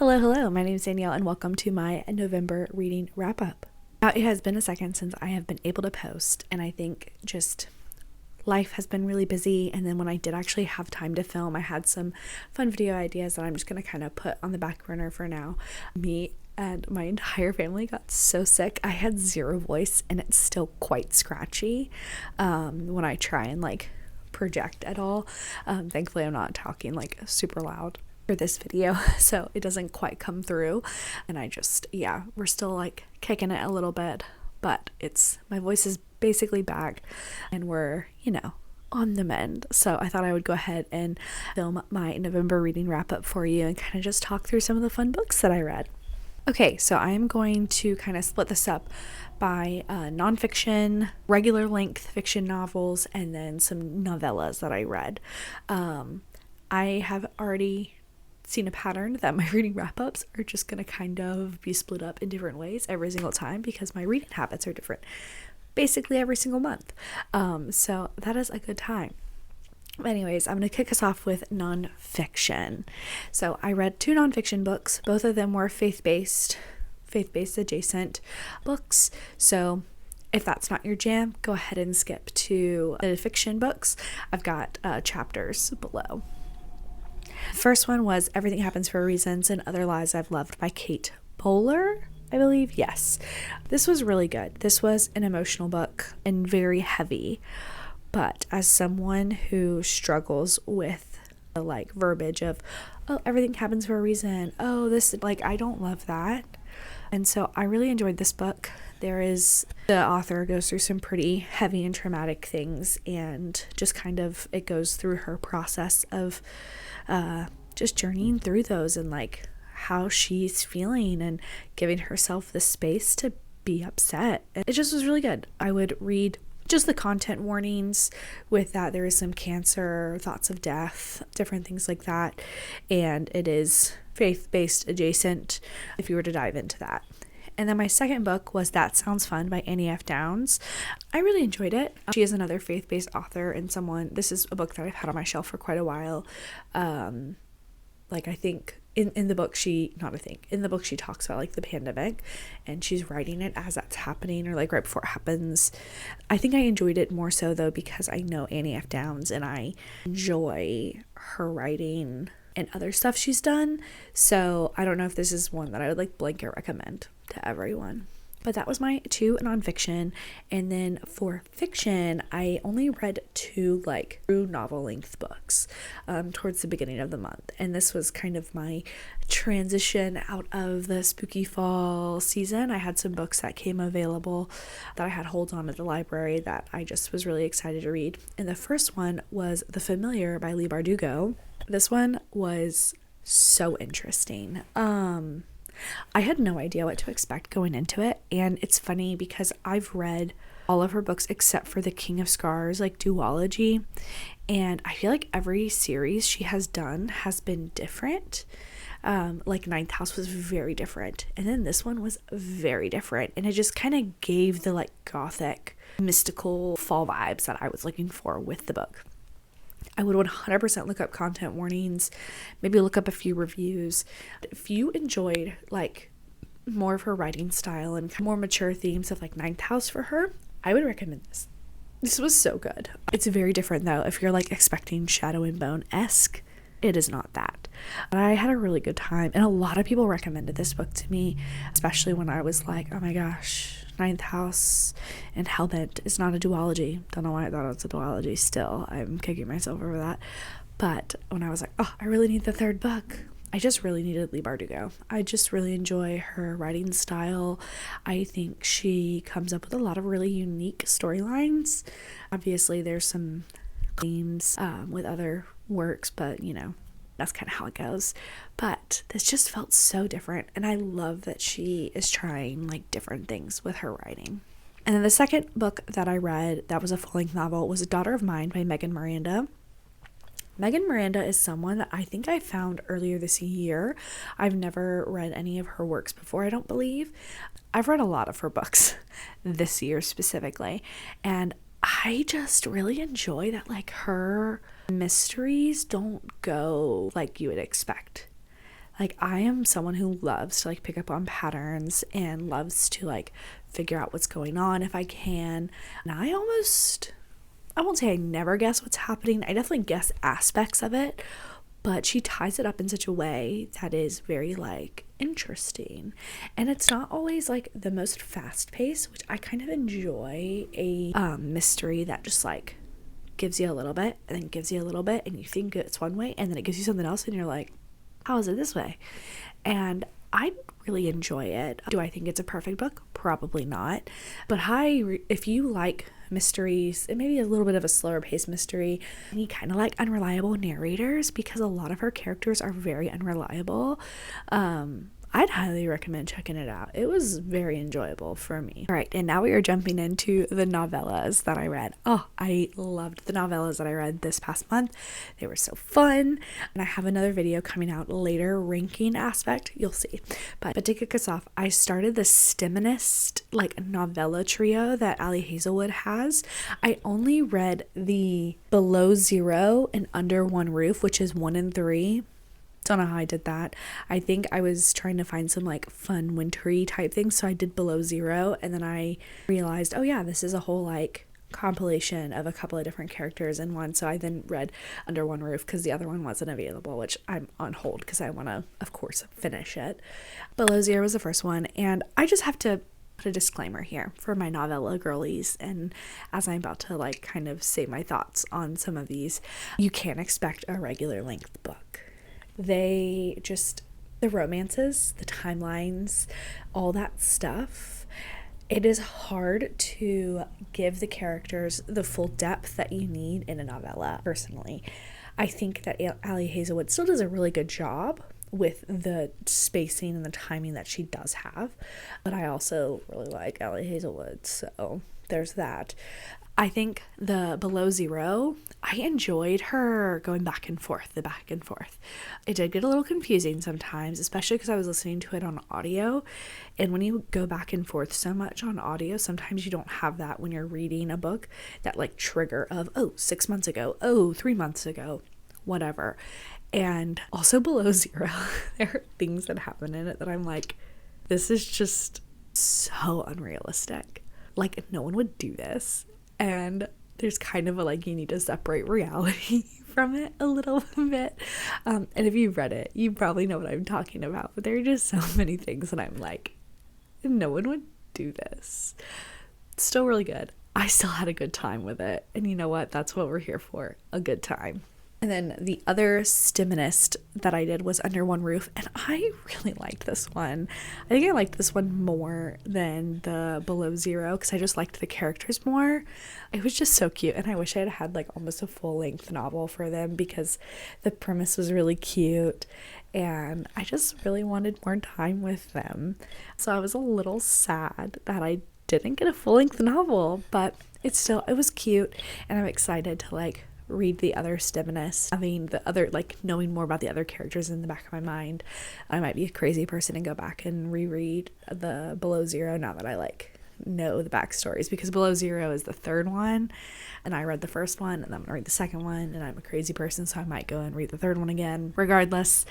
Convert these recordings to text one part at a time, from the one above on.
Hello, my name is Danielle and welcome to my November reading wrap-up. Now, it has been a second since I have been able to post, and I think just life has been really busy, and then when I did actually have time to film, I had some fun video ideas that I'm just going to kind of put on the back burner for now. Me and my entire family got so sick. I had zero voice, and it's still quite scratchy when I try and project at all. Thankfully, I'm not talking super loud for this video, so it doesn't quite come through, and we're still kicking it a little bit, but my voice is basically back and we're on the mend. So I thought I would go ahead and film my November reading wrap up for you and kind of just talk through some of the fun books that I read. Okay, so I'm going to kind of split this up by nonfiction, regular length fiction novels, and then some novellas that I read. I have already seen a pattern that my reading wrap-ups are just going to kind of be split up in different ways every single time because my reading habits are different basically every single month. So that is a good time. Anyways, I'm going to kick us off with nonfiction. So I read 2 nonfiction books. Both of them were faith-based adjacent books. So if that's not your jam, go ahead and skip to the fiction books. I've got chapters below. First one was Everything Happens for a Reason and Other Lies I've Loved by Kate Bowler, I believe. Yes. This was really good. This was an emotional book and very heavy. But as someone who struggles with the verbiage of, oh, everything happens for a reason. Oh, this, I don't love that. And so I really enjoyed this book. The author goes through some pretty heavy and traumatic things, and just kind of it goes through her process of just journeying through those and how she's feeling and giving herself the space to be upset. It just was really good. I would read just the content warnings with that. There is some cancer, thoughts of death, different things like that, and it is faith-based adjacent if you were to dive into that. And then my second book was That Sounds Fun by Annie F. Downs. I really enjoyed it. She is another faith-based author and this is a book that I've had on my shelf for quite a while. I think in the book she talks about the pandemic, and she's writing it as that's happening or right before it happens. I think I enjoyed it more so though because I know Annie F. Downs and I enjoy her writing and other stuff she's done. So I don't know if this is one that I would blanket recommend to everyone. But that was my 2 nonfiction. And then for fiction, I only read 2 true novel length books towards the beginning of the month. And this was kind of my transition out of the spooky fall season. I had some books that came available that I had hold on at the library that I just was really excited to read. And the first one was The Familiar by Leigh Bardugo. This one was so interesting. I had no idea what to expect going into it, and it's funny because I've read all of her books except for the King of Scars duology, and I feel like every series she has done has been different. Ninth House was very different, and then this one was very different, and it just kind of gave the gothic mystical fall vibes that I was looking for with the book. I would 100% look up content warnings, maybe look up a few reviews. If you enjoyed more of her writing style and more mature themes of Ninth House for her, I would recommend this. This was so good. It's very different though. If you're expecting Shadow and Bone-esque, it is not that. But I had a really good time, and a lot of people recommended this book to me, especially when I was oh my gosh, Ninth House and Hellbent is not a duology. Don't know why I thought it was a duology still. I'm kicking myself over that. But when I was oh, I really need the 3rd book, I just really needed Leigh Bardugo. I just really enjoy her writing style. I think she comes up with a lot of really unique storylines. Obviously, there's some themes with other works, but that's kind of how it goes. But this just felt so different, and I love that she is trying different things with her writing. And then the second book that I read that was a full-length novel was A Daughter of Mine by Megan Miranda. Megan Miranda is someone that I think I found earlier this year. I've never read any of her works before, I don't believe. I've read a lot of her books this year specifically, and I just really enjoy that her mysteries don't go like you would expect. Like, I am someone who loves to like pick up on patterns and loves to like figure out what's going on if I can. And I won't say I never guess what's happening. I definitely guess aspects of it, but she ties it up in such a way that is very like interesting. And it's not always like the most fast paced, which I kind of enjoy a mystery that just like gives you a little bit and then gives you a little bit and you think it's one way and then it gives you something else and you're like, how is it this way? And I really enjoy it. Do I think it's a perfect book? Probably not. But if you like mysteries, it may be a little bit of a slower paced mystery, and you kind of like unreliable narrators, because a lot of her characters are very unreliable, I'd highly recommend checking it out. It was very enjoyable for me. All right, and now we are jumping into the novellas that I read. Oh, I loved the novellas that I read this past month. They were so fun. And I have another video coming out later, ranking aspect, you'll see. But to kick us off, I started the Stiminist like novella trio that Ali Hazelwood has. I only read the Below Zero and Under One Roof, which is 1 and 3. Don't know how I did that. I think I was trying to find some like fun wintry type things, so I did Below Zero, and then I realized, oh yeah, this is a whole like compilation of a couple of different characters in one. So I then read Under One Roof because the other one wasn't available, which I'm on hold because I want to, of course, finish it. Below Zero was the first one, and I just have to put a disclaimer here for my novella girlies, and as I'm about to like kind of say my thoughts on some of these, you can't expect a regular length book. The romances, the timelines, all that stuff, it is hard to give the characters the full depth that you need in a novella. Personally, I think that Ali Hazelwood still does a really good job with the spacing and the timing that she does have, but I also really like Ali Hazelwood, so there's that. I think the Below Zero, I enjoyed her going back and forth. It did get a little confusing sometimes, especially because I was listening to it on audio. And when you go back and forth so much on audio, sometimes you don't have that when you're reading a book, that like trigger of, oh, 6 months ago, oh, 3 months ago, whatever. And also Below Zero, there are things that happen in it that I'm like, this is just so unrealistic. Like, no one would do this. And there's kind of a like, you need to separate reality from it a little bit. And if you've read it, you probably know what I'm talking about. But there are just so many things that I'm like, no one would do this. It's still really good. I still had a good time with it. And you know what? That's what we're here for. A good time. And then the other Stiminist that I did was Under One Roof, and I really liked this one. I think I liked this one more than the Below Zero because I just liked the characters more. It was just so cute, and I wish I had had like almost a full-length novel for them because the premise was really cute, and I just really wanted more time with them. So I was a little sad that I didn't get a full-length novel, but it was cute, and I'm excited to like read the other Stiminist. Having the other, like, knowing more about the other characters in the back of my mind. I might be a crazy person and go back and reread the Below Zero now that I like know the backstories, because Below Zero is the third one and I read the first one, and I'm gonna read the second one, and I'm a crazy person, so I might go and read the third one again. Regardless,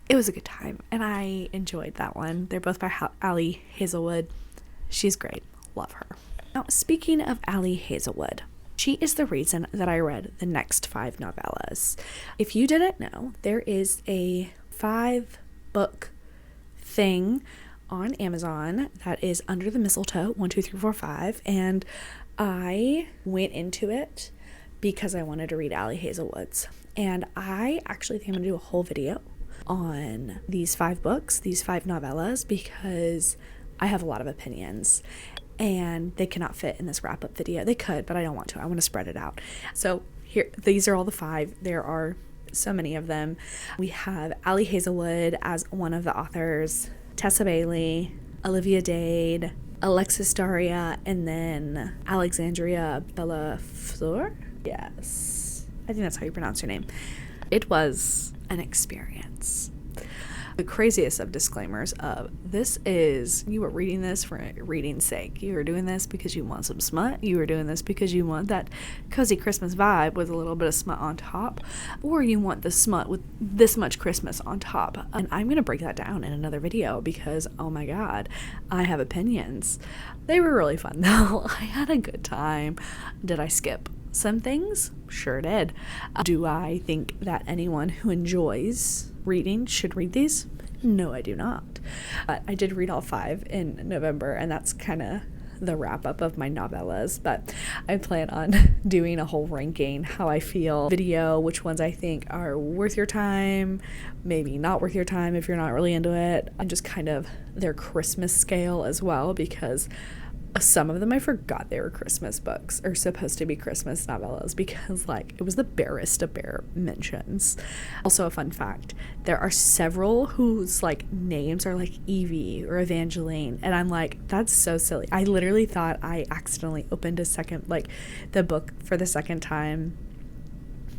it was a good time and I enjoyed that one. They're both by Ali Hazelwood. She's great. Love her. Now, speaking of Ali Hazelwood, she is the reason that I read the next 5 novellas. If you didn't know, there is a 5-book thing on Amazon that is Under the Mistletoe, 1, 2, 3, 4, 5, and I went into it because I wanted to read Ali Hazelwood's. And I actually think I'm gonna do a whole video on these 5 books, these 5 novellas, because I have a lot of opinions. And they cannot fit in this wrap-up video. They could, but I don't want to. I want to spread it out. So here, these are all the 5. There are so many of them. We have Ali Hazelwood as one of the authors, Tessa Bailey, Olivia Dade, Alexis Daria, and then Alexandria Bellafleur. Yes, I think that's how you pronounce her name. It was an experience. the craziest of disclaimers of this is, you are reading this for reading's sake. You are doing this because you want some smut. You are doing this because you want that cozy Christmas vibe with a little bit of smut on top, or you want the smut with this much Christmas on top. And I'm going to break that down in another video because, oh my God, I have opinions. They were really fun though. I had a good time. Did I skip some things? Sure did. Do I think that anyone who enjoys reading should read these? No, I do not. But I did read all 5 in November, and that's kind of the wrap up of my novellas. But I plan on doing a whole ranking, how I feel video, which ones I think are worth your time, maybe not worth your time if you're not really into it, and just kind of their Christmas scale as well, because some of them I forgot they were Christmas books or supposed to be Christmas novellas, because like it was the barest of bare mentions. Also a fun fact, there are several whose like names are like Evie or Evangeline, and I'm like, that's so silly. I literally thought I accidentally opened the book for the second time,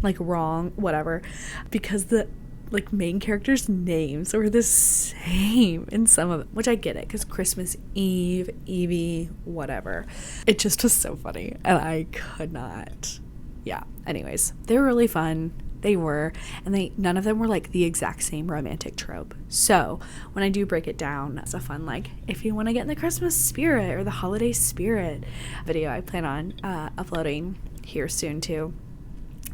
like wrong, whatever, because the like main characters' names were the same in some of them, which I get it because Christmas Eve, Evie, whatever. It just was so funny, and I could not. Yeah. Anyways, they were really fun. They were, and none of them were like the exact same romantic trope. So when I do break it down, it's a fun, like, if you want to get in the Christmas spirit or the holiday spirit video, I plan on uploading here soon too.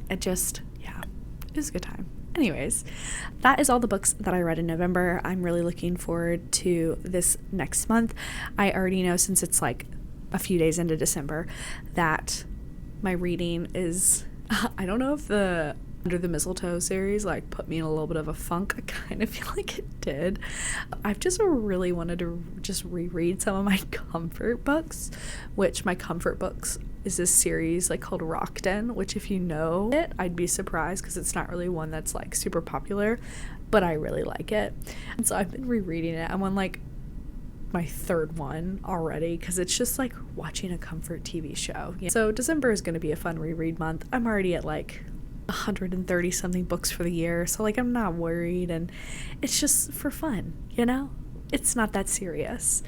It was a good time. Anyways, that is all the books that I read in November. I'm really looking forward to this next month. I already know, since it's like a few days into December, that my reading is, I don't know if the Under the Mistletoe series like put me in a little bit of a funk. I kind of feel like it did. I've just really wanted to just reread some of my comfort books, which my comfort books is this series like called Rock Den, which if you know it, I'd be surprised because it's not really one that's like super popular, but I really like it. And so I've been rereading it. I'm on like my 3rd one already because it's just like watching a comfort TV show. So December is going to be a fun reread month. I'm already at like 130 something books for the year, so like I'm not worried, and it's just for fun, it's not that serious.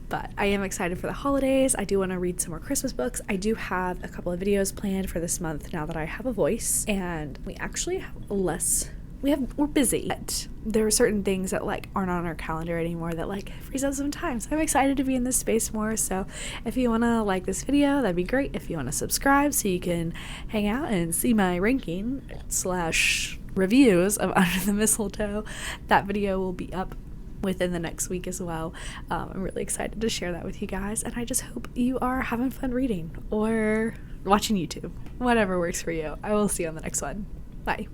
But I am excited for the holidays. I do want to read some more Christmas books. I do have a couple of videos planned for this month now that I have a voice, and we actually have we're busy, but there are certain things that like aren't on our calendar anymore that like frees up some time. So I'm excited to be in this space more. So if you want to like this video, that'd be great. If you want to subscribe so you can hang out and see my ranking / reviews of Under the Mistletoe, that video will be up within the next week as well. I'm really excited to share that with you guys, and I just hope you are having fun reading or watching YouTube, whatever works for you. I will see you on the next one. Bye.